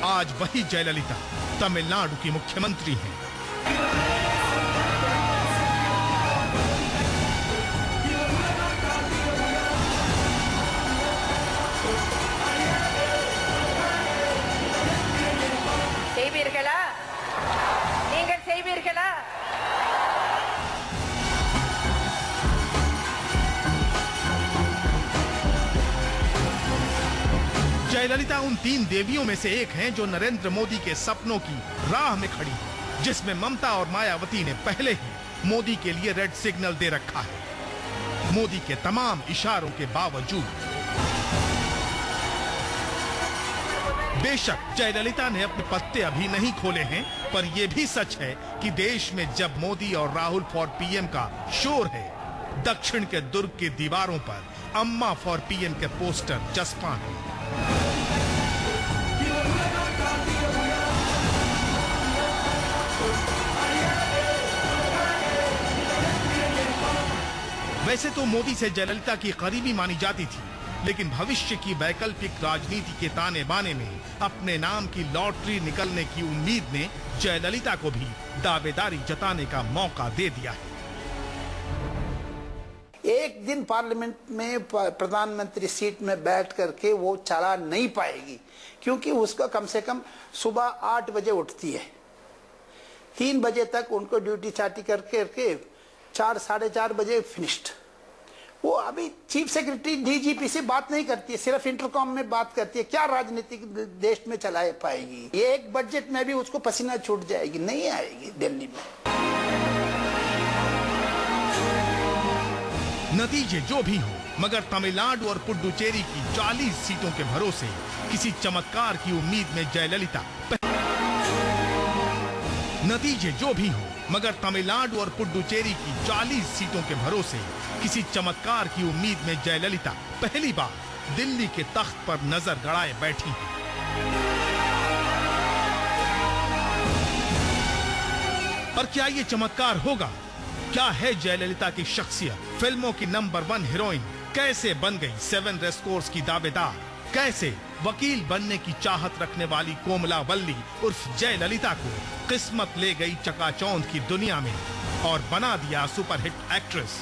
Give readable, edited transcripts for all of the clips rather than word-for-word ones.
आज वही जयललिता तमिलनाडु की मुख्यमंत्री हैं। जयललिता उन 3 देवियों में से एक हैं जो नरेंद्र मोदी के सपनों की राह में खड़ी है, जिसमें ममता और मायावती ने पहले ही मोदी के लिए रेड सिग्नल दे रखा है। मोदी के तमाम इशारों के बावजूद बेशक जयललिता ने अपने पत्ते अभी नहीं खोले हैं, पर यह भी सच है कि देश में जब मोदी और राहुल फॉर पीएम का शोर है, दक्षिण के दुर्ग की दीवारों पर अम्मा फॉर पीएम के पोस्टर चस्पा है। वैसे तो मोदी से जयललिता की करीबी मानी जाती थी, लेकिन भविष्य की वैकल्पिक राजनीति के ताने बाने में अपने नाम की लॉटरी निकलने की उम्मीद ने जयललिता को भी दावेदारी जताने का मौका दे दिया है। एक दिन पार्लियामेंट में प्रधानमंत्री सीट में बैठ करके वो चला नहीं पाएगी, क्योंकि उसका कम से कम सुबह 8 बजे उठती है, 3 बजे तक उनको ड्यूटी चाटी करके 4 साढ़े 4 बजे फिनिश्ड। वो अभी चीफ सेक्रेटरी डीजीपी से बात नहीं करती है, सिर्फ इंटरकॉम में बात करती है। क्या राजनीतिक देश में चला पाएगी? ये एक बजट में भी उसको पसीना छूट जाएगी, नहीं आएगी दिल्ली में। नतीजे जो भी हो, मगर तमिलनाडु और पुडुचेरी की 40 सीटों के भरोसे किसी चमत्कार की उम्मीद में जयललिता नतीजे जो भी हो, मगर तमिलनाडु और पुडुचेरी की 40 सीटों के भरोसे किसी चमत्कार की उम्मीद में जयललिता पहली बार दिल्ली के तख्त पर नजर गड़ाए बैठी हैं। पर क्या ये चमत्कार होगा? क्या है जयललिता की शख्सियत? फिल्मों की नंबर 1 हीरोइन कैसे बन गई 7 रेस कोर्स की दावेदार? कैसे वकील बनने की चाहत रखने वाली कोमलावल्ली उर्फ जयललिता को किस्मत ले गई चकाचौंध की दुनिया में और बना दिया सुपरहिट एक्ट्रेस?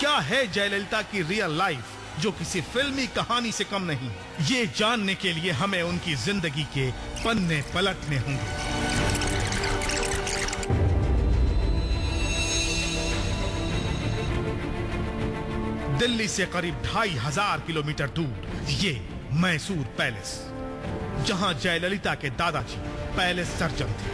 क्या है जयललिता की रियल लाइफ जो किसी फिल्मी कहानी से कम नहीं? ये जानने के लिए हमें उनकी जिंदगी के पन्ने पलटने होंगे। दिल्ली से करीब 2500 किलोमीटर दूर ये मैसूर पैलेस, जहां जयललिता के दादाजी पैलेस सर्जन थे।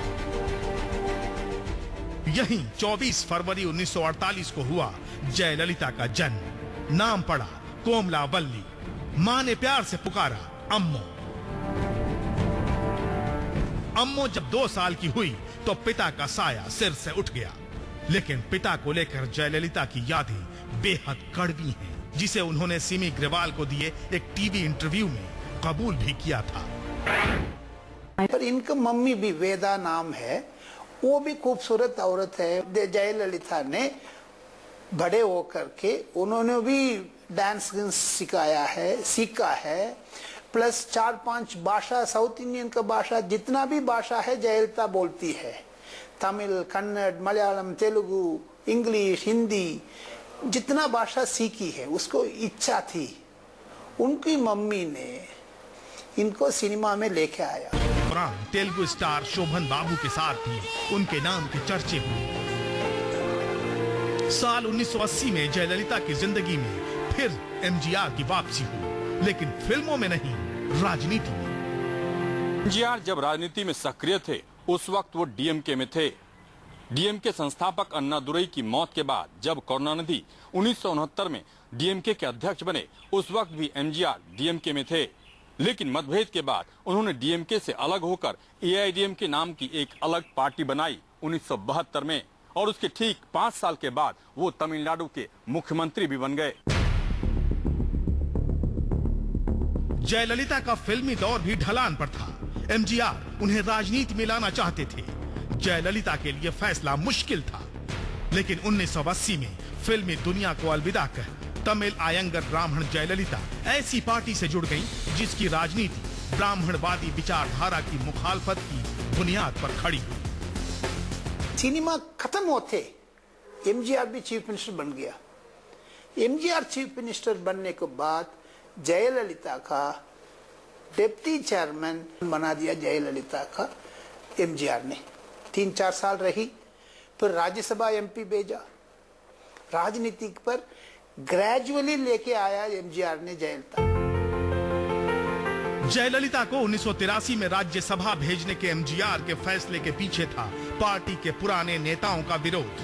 यहीं 24 फरवरी 1948 को हुआ जयललिता का जन्म। नाम पड़ा कोमलावल्ली। मां ने प्यार से पुकारा अम्मो। अम्मो जब 2 साल की हुई तो पिता का साया सिर से उठ गया, लेकिन पिता को लेकर जयललिता की यादें बेहद कड़वी हैं, जिसे उन्होंने सिमी ग्रेवाल को दिए एक टीवी इंटरव्यू में कबूल भी किया था। पर इनका मम्मी भी वेदा नाम है, वो भी खूबसूरत औरत है। जयललिता ने बड़े होकर के उन्होंने भी डांस सिखाया है, सीखा है, प्लस 4-5 भाषा, साउथ इंडियन का भाषा जितना भी भाषा है जयललिता बोलती है। तमिल, कन्नड़, मलयालम, तेलुगु, इंग्लिश, हिंदी, जितना भाषा सीखी है उसको इच्छा थी। उनकी मम्मी ने इनको सिनेमा में लेके आया। तेलुगु स्टार शोभन बाबू के साथ भी उनके नाम के चर्चे हुए। साल 1980 में जयललिता की जिंदगी में फिर एमजीआर की वापसी हुई, लेकिन फिल्मों में नहीं, राजनीति में। एमजीआर जब राजनीति में सक्रिय थे उस वक्त वो डीएमके में थे। डीएमके संस्थापक अन्नादुरई की मौत के बाद जब करुणानिधि 1969 में डीएमके के अध्यक्ष बने, उस वक्त भी एमजीआर डीएमके में थे। लेकिन मतभेद के बाद उन्होंने डीएमके से अलग होकर एआईएडीएमके नाम की एक अलग पार्टी बनाई 1972 में, और उसके ठीक 5 साल के बाद वो तमिलनाडु के मुख्यमंत्री भी बन गए। जयललिता का फिल्मी दौर भी ढलान पर था। एमजीआर उन्हें राजनीति में लाना चाहते थे। जयललिता के लिए फैसला मुश्किल था। लेकिन 1980 में फिल्मी दुनिया को अलविदा कह तमिल आयंगर ब्राह्मण जयललिता ऐसी पार्टी से जुड़ गईं जिसकी राजनीति ब्राह्मणवादी विचारधारा की मुखालफत की बुनियाद पर खड़ी हुई। सिनेमा खत्म होते एमजीआर भी चीफ मिनिस्टर बन गया। एमजीआर चीफ मिनिस्टर बनने के बाद जयललिता का डिप्टी चेयरमैन बना दिया जयललिता का एमजीआर ने। 3-4 साल रही, फिर राज्यसभा एमपी भेजा। राजनीति पर ग्रेजुअली लेके आया एमजीआर ने जयललिता को 1983 में राज्यसभा भेजने के एमजीआर के फैसले के पीछे था पार्टी के पुराने नेताओं का विरोध।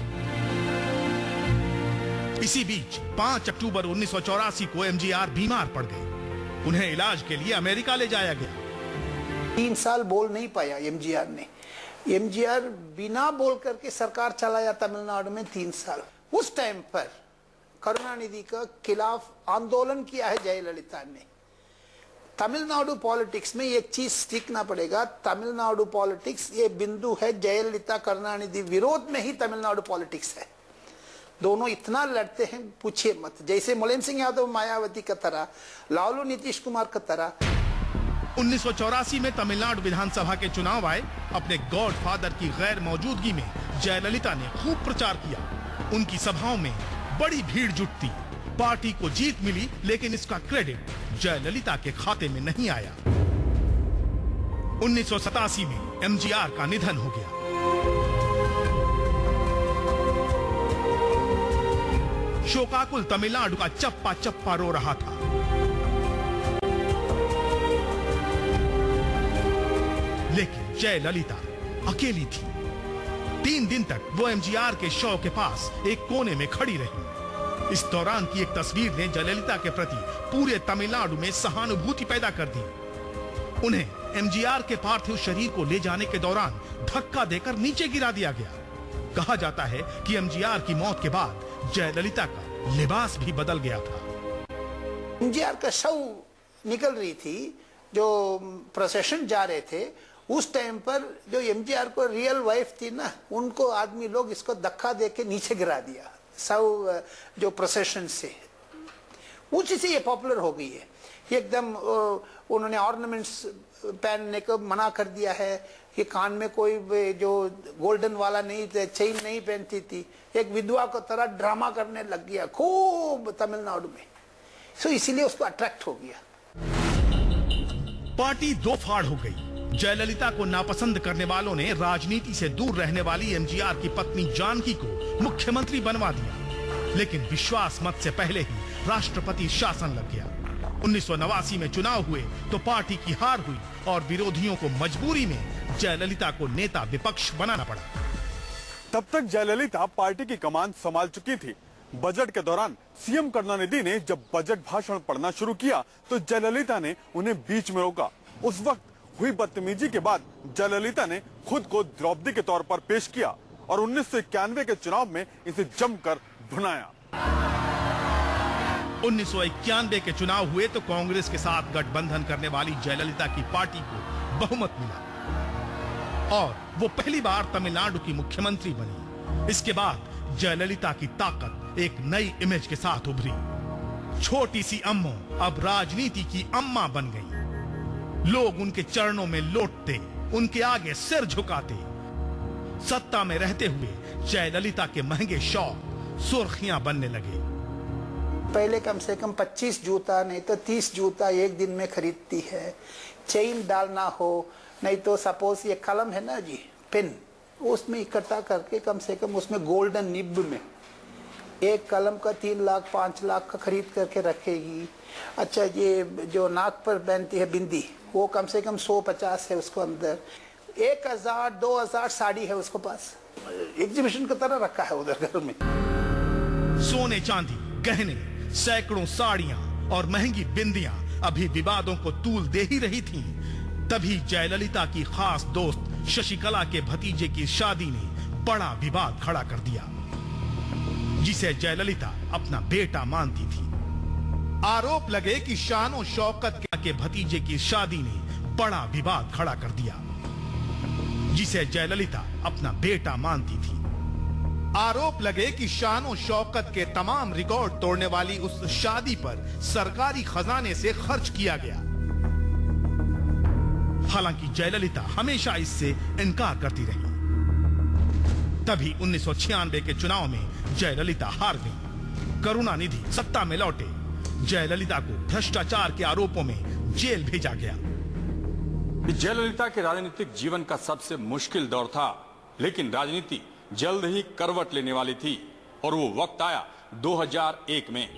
इसी बीच 5 अक्टूबर 1984 को एमजीआर बीमार पड़ गए। उन्हें इलाज के लिए अमेरिका ले जाया गया। 3 साल बोल नहीं पाया एमजीआर ने। एमजीआर बिना बोल करके सरकार चलाया तमिलनाडु में 3 साल। उस टाइम पर करुणानिधि का खिलाफ आंदोलन किया है जयललिता ने। तमिलनाडु पॉलिटिक्स में एक चीज सीखना पड़ेगा। तमिलनाडु पॉलिटिक्स ये बिंदु है, जयललिता करुणानिधि विरोध में ही तमिलनाडु पॉलिटिक्स है। दोनों इतना लड़ते हैं पूछिए मत। जैसे मुलायम सिंह यादव मायावती का तरह, लालू नीतीश कुमार का तरह। 1984 में तमिलनाडु विधानसभा के चुनाव आए। अपने गॉडफादर की गैर मौजूदगी में जयललिता ने खूब प्रचार किया। उनकी सभाओं में बड़ी भीड़ जुटती। पार्टी को जीत मिली, लेकिन इसका क्रेडिट जयललिता के खाते में नहीं आया। 1987 में एमजीआर का निधन हो गया। शोकाकुल तमिलनाडु का चप्पा चप्पा रो रहा था। लेकिन जयललिता अकेली थी। 3 दिन तक वो एमजीआर के शव के पास एक कोने में खड़ी रही। इस दौरान की एक तस्वीर ने जयललिता के प्रति पूरे तमिलनाडु में सहानुभूति पैदा कर दी। उन्हें एमजीआर के पार्थिव शरीर को ले जाने के दौरान धक्का देकर नीचे गिरा दिया गया। कहा जाता है कि एमजीआर की मौत के बाद जयललिता का लिबास भी बदल गया था। एमजीआर का शव निकल रही थी, जो प्रोसेशन जा रहे थे, उस टाइम पर जो एमजीआर को रियल वाइफ थी ना, उनको आदमी लोग इसको धक्का देके नीचे गिरा दिया शव जो प्रोसेशन से। उसी से ये पॉपुलर हो गई है एकदम। उन्होंने ऑर्नामेंट्स पहनने को मना कर दिया है कि कान में कोई जो गोल्डन वाला नहीं, चेन नहीं पहनती थी। एक विधवा को तरह ड्रामा करने लग गया खूब तमिलनाडु में। सो इसीलिए उसको अट्रैक्ट हो गया। पार्टी दो फाड़ हो गई। जयललिता को नापसंद करने वालों ने राजनीति से दूर रहने वाली एमजीआर की पत्नी जानकी को मुख्यमंत्री बनवा दिया। लेकिन विश्वास मत से पहले ही राष्ट्रपति शासन लग गया। 1989 में चुनाव हुए तो पार्टी की हार हुई और विरोधियों को मजबूरी में जयललिता को नेता विपक्ष बनाना पड़ा। तब तक जयललिता पार्टी की कमान संभाल चुकी थी। बजट के दौरान सीएम करुणानिधि ने जब बजट भाषण पढ़ना शुरू किया तो जयललिता ने उन्हें बीच में रोका। उस वक्त हुई बदतमीजी के बाद जयललिता ने खुद को द्रौपदी के तौर पर पेश किया और 1991 के चुनाव में इसे जमकर भुनाया। 1991 के चुनाव हुए तो कांग्रेस के साथ गठबंधन करने वाली जयललिता की पार्टी को बहुमत मिला और वो पहली बार तमिलनाडु की मुख्यमंत्री बनी। इसके बाद जयललिता की ताकत एक नई इमेज के साथ उभरी। छोटी सी अम्मो अब राजनीति की अम्मा बन गई। लोग उनके चरणों में लौटते, उनके आगे सिर झुकाते। सत्ता में रहते हुए जयललिता के महंगे शौक सुर्खियां बनने लगे। पहले कम से कम 25 जूता नहीं तो 30 जूता एक दिन में खरीदती है। चेन डालना हो, नहीं तो सपोज ये कलम है ना जी, पेन, उसमें इकट्ठा करके कम से कम उसमें गोल्डन निब में एक कलम का 3 लाख 5 लाख का खरीद करके रखेगी। अच्छा, ये जो नाक पर पहनती है बिंदी, वो कम से कम 150 है उसको अंदर। 1000 2000 साड़ी है उसको पास। एग्जीबिशन की तरह रखा है उधर घर में। सोने चांदी, गहने, सैकड़ों साड़ियां और महंगी बिंदियां अभी विवादों को तूल दे ही रही थीं। तभी जयललिता की खास दोस्त शशिकला के भतीजे की शादी ने बड़ा विवाद खड़ा कर दिया, जिसे जयललिता अपना बेटा मानती थी। आरोप लगे कि शान और शौकत के भतीजे की शादी ने बड़ा विवाद खड़ा कर दिया, जिसे जयललिता अपना बेटा मानती थी। आरोप लगे कि शान और शौकत के तमाम रिकॉर्ड तोड़ने वाली उस शादी पर सरकारी खजाने से खर्च किया गया। हालांकि जयललिता हमेशा इससे इनकार करती रही। तभी 1996 के चुनाव में जयललिता हार गई। करुणानिधि सत्ता में लौटे। जयललिता को भ्रष्टाचार के आरोपों में जेल भेजा गया। जयललिता के राजनीतिक जीवन का सबसे मुश्किल दौर था, लेकिन राजनीति जल्द ही करवट लेने वाली थी और वो वक्त आया 2001 में।